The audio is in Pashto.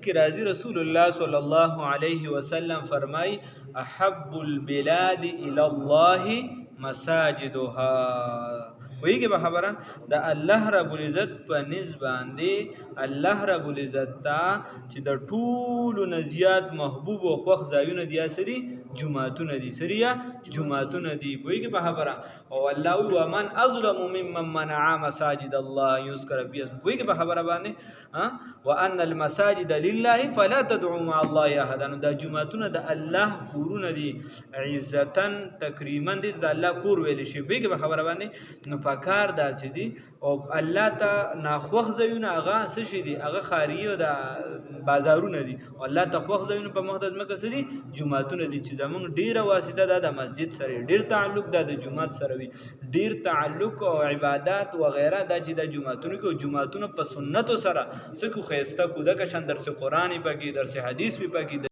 کې راځي رسول الله صلی الله علیه وسلم فرمای احب البلاد الى الله مساجدها. ویږي به خبره د الله رب العزت په نسبت باندې الله رب العزت ته چې د ټولو نزيات محبوب او خوښ ځایونه دي سری جمعهتون دي سریه جمعهتون دي. ویږي به خبره او الله ومن اظلم ممن منع مساجد الله یذكر فيه. ویږي به خبره باندې وان المساجد لله فلا تدعوا مع الله احد. دا جمعهتون د الله کورونه دي عزتن تکریما دي د الله کور ویل شي. ویږي به خبره باندې نو پکار داسې دي او الله ته ناخوښ ځایونه هغه څه شي دي هغه خاریو د بازارونه دي او الله ته خوښ ځایونه په مقدس مکه سری جمعهتون دي چې زمونږ ډیره واسطه ده د مسجد سره ډیر تعلق ده د جمعهت سره وي ډیر تعلق او عبادت و غیره د چې د جمعهتون کو جمعهتون په سنت سره څه کو خيسته کو د کشن درس قرآنی پکې درس حدیث پکې